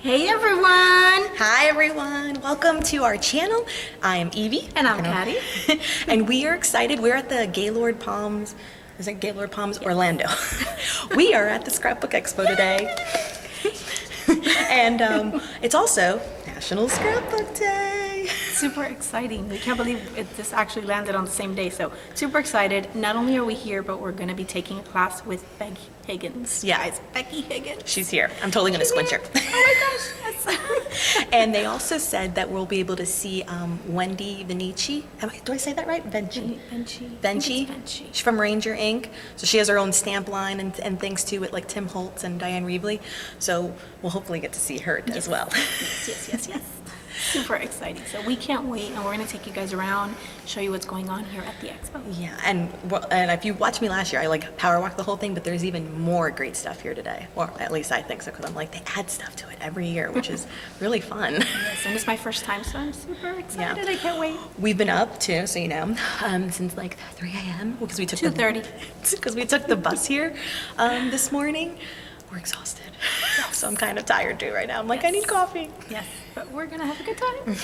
Hey everyone! Hi everyone, welcome to our channel. I am Evie. And I'm Katty. And we are excited. We're at the Gaylord Palms, is it Gaylord Palms, Orlando? We are at the Scrapbook Expo today. And it's also National Scrapbook Day. Super exciting. We can't believe this actually landed on the same day. So super excited. Not only are we here, but we're going to be taking a class with Becky Higgins. Yeah. Guys, Becky Higgins. She's here. I'm totally going to squint her. Oh my gosh, yes. And they also said that we'll be able to see Wendy Venici. Do I say that right? Venci. She's from Ranger Inc. So she has her own stamp line and things too with like Tim Holtz and Diane Reevely. So we'll hopefully get to see her as well. Yes. Super exciting. So we can't wait, and we're going to take you guys around, show you what's going on here at the Expo. Yeah, and if you watched me last year, I like power walked the whole thing, but there's even more great stuff here today. Or at least I think so, because I'm like, they add stuff to it every year, which is really fun. Yes, and it's my first time, so I'm super excited. Yeah. I can't wait. We've been up too, so you know, since like 3 a.m. because we took 2:30. Because we took the bus here this morning. We're exhausted. Yes. So I'm kind of tired too right now. I'm like, I need coffee. Yes, but we're gonna have a good time.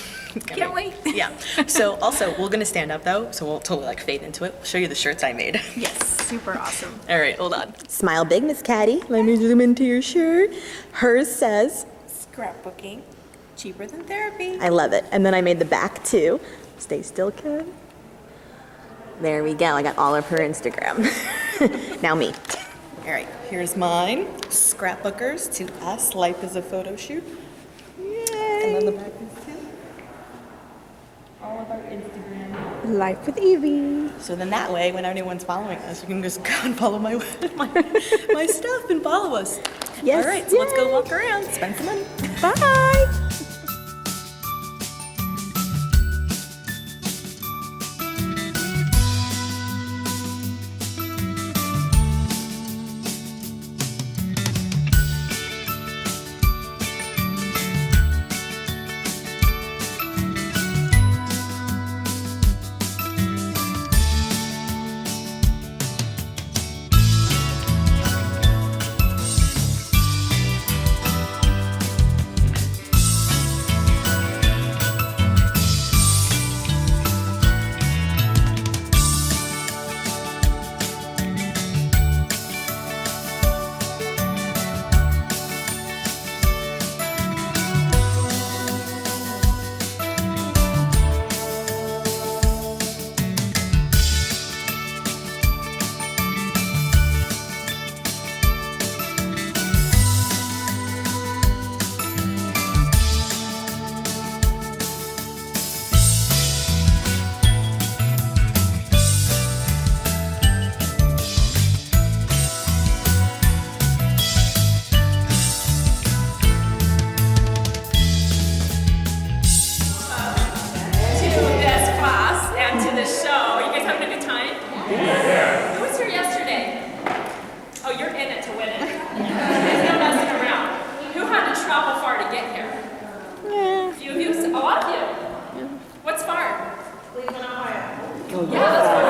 Can't wait. Yeah. So also, we're gonna stand up though, so we'll totally like fade into it. We'll show you the shirts I made. Yes, super awesome. All right, hold on. Smile big, Miss Katty. Let me zoom into your shirt. Hers says, "Scrapbooking, cheaper than therapy." I love it. And then I made the back too. Stay still, kid. There we go. I got all of her Instagram. Now me. All right, here's mine. Scrapbookers to us. Life is a photo shoot. Yay! And then the back is too. All of our Instagram. Life with Evie. So then that way, when anyone's following us, you can just go and follow my stuff and follow us. Yes. All right, so let's go walk around, spend some money. Bye.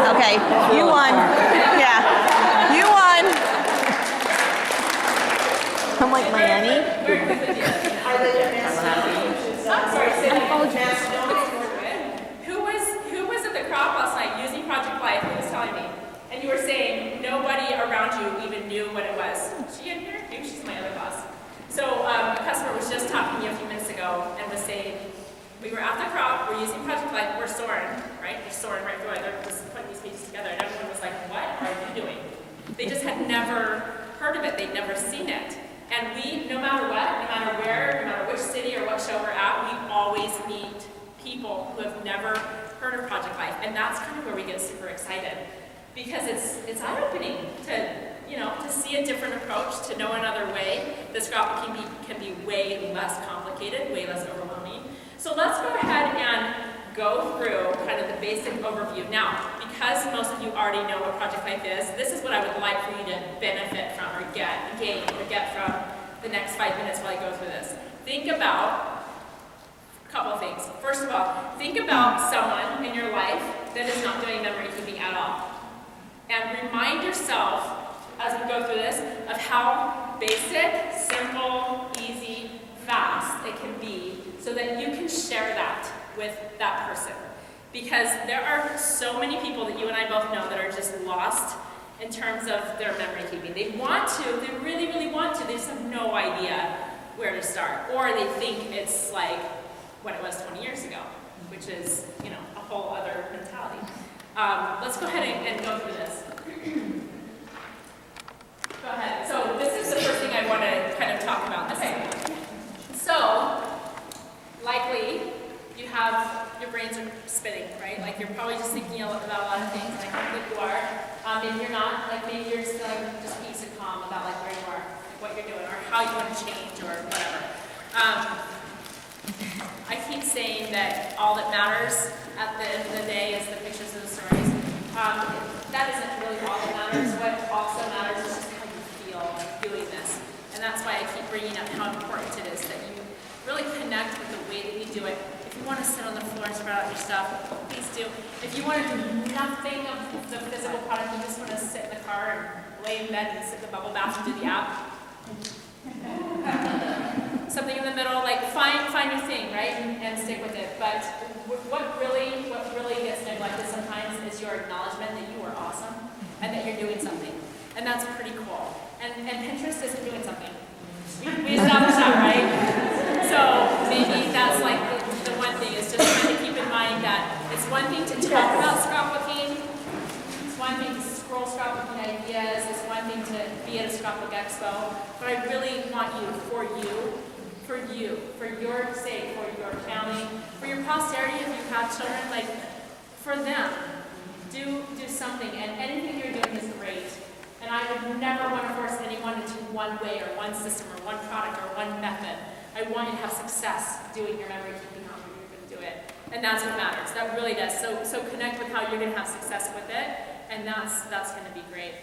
Okay, you won. Yeah, you won. I'm like Miami. Who was at the crop last night using Project Life? Who was telling me? And you were saying nobody around you even knew what it was. Is she in here? Maybe she's my other boss. So a customer was just talking to me a few minutes ago and was saying, we were at the crop, we're using Project Life, we're soaring, right? They're soaring right through it. They're just putting these pages together, and everyone was like, what are you doing? They just had never heard of it. They'd never seen it. And we, no matter what, no matter where, no matter which city or what show we're at, we always meet people who have never heard of Project Life. And that's kind of where we get super excited. Because it's eye-opening to see a different approach, to know another way. The scrapbook can be way less complicated, way less overwhelming. So let's go ahead and go through kind of the basic overview. Now, because most of you already know what Project Life is, this is what I would like for you to benefit from or get from the next 5 minutes while I go through this. Think about a couple of things. First of all, think about someone in your life that is not doing memory keeping at all. And remind yourself, as we go through this, of how basic, simple, easy, fast so that you can share that with that person. Because there are so many people that you and I both know that are just lost in terms of their memory keeping. They want to, they really, really want to, they just have no idea where to start. Or they think it's like what it was 20 years ago, which is, you know, a whole other mentality. Let's go ahead and go through this. Go ahead. So this is the first thing I want to kind of talk about. Okay. So, likely, you have, your brains are spinning, right? Like you're probably just thinking about a lot of things, and I hope that you are. Maybe you're not, like maybe you're just feeling just peace and calm about like where you are, like what you're doing, or how you want to change, or whatever. I keep saying that all that matters at the end of the day is the pictures and the stories. That isn't really all that matters. What also matters is just how you feel doing this. And that's why I keep bringing up how important it is that you really connect with the way that you do it. If you want to sit on the floor and spread out your stuff, please do. If you want to do nothing of the physical product, you just want to sit in the car and lay in bed and sit in the bubble bath and do the app. Something in the middle, like find your thing, right, and stick with it. But what really gets neglected sometimes is your acknowledgement that you are awesome and that you're doing something, and that's pretty cool. And Pinterest isn't doing something. We established that, right? So maybe that's like the one thing is just trying to keep in mind that it's one thing to talk about scrapbooking, it's one thing to scroll scrapbooking ideas, it's one thing to be at a scrapbook expo, but I really want you, for your sake, for your family, for your posterity if you have children, like for them, do something, and anything you're doing is great. And I would never want to force anyone into one way or one system or one product or one method. I want you to have success doing your memory keeping however you're going to do it. And that's what matters. That really does. So connect with how you're going to have success with it, and that's going to be great.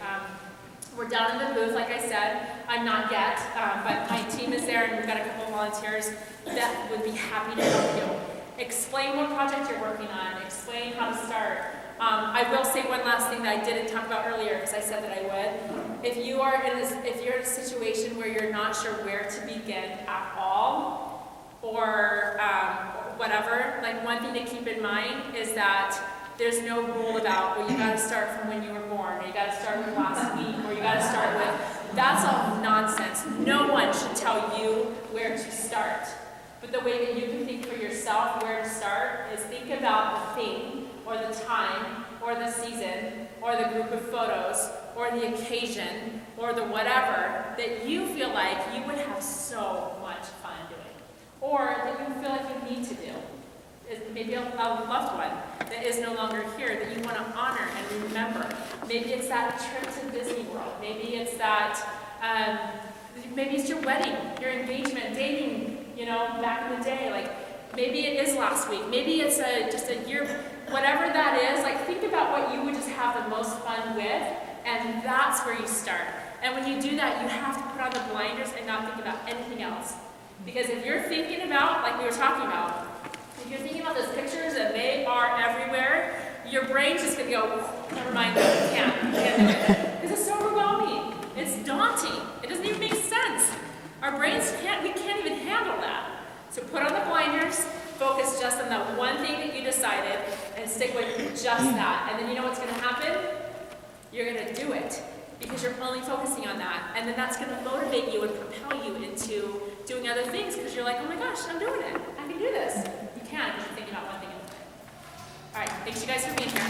We're down in the booth, like I said. I'm not yet, but my team is there, and we've got a couple of volunteers that would be happy to help you. Explain what project you're working on. Explain how to start. I will say one last thing that I didn't talk about earlier, because I said that I would. If you're in a situation where you're not sure where to begin at all, or whatever, like one thing to keep in mind is that there's no rule about, well, you got to start from when you were born, or you got to start with last week, or you got to start with. That's all nonsense. No one should tell you where to start. But the way that you can think for yourself where to start is think about the thing, or the time, or the season, or the group of photos, or the occasion, or the whatever that you feel like you would have so much fun doing, or that you feel like you need to do. Maybe a loved one that is no longer here that you want to honor and remember. Maybe it's that trip to Disney World. Maybe it's that, maybe it's your wedding, your engagement, dating, you know, back in the day. Like, maybe it is last week. Maybe it's just a year, whatever that is. Like, think about what you would just have the most fun with, and that's where you start. And when you do that, you have to put on the blinders and not think about anything else. Because if you're thinking about, like we were talking about, if you're thinking about those pictures and they are everywhere, your brain's just going to go, never mind, can't do it. Because it's so overwhelming. It's daunting. It doesn't even make sense. Our brains we can't even handle that. So put on the blinders, focus just on that one thing that you decided, and stick with just that. And then you know what's going to happen? You're going to do it. Because you're only focusing on that. And then that's going to motivate you and propel you into doing other things, because you're like, oh my gosh, I'm doing it. I can do this. You can, if you're thinking about one thing. All right, thanks you guys for being here.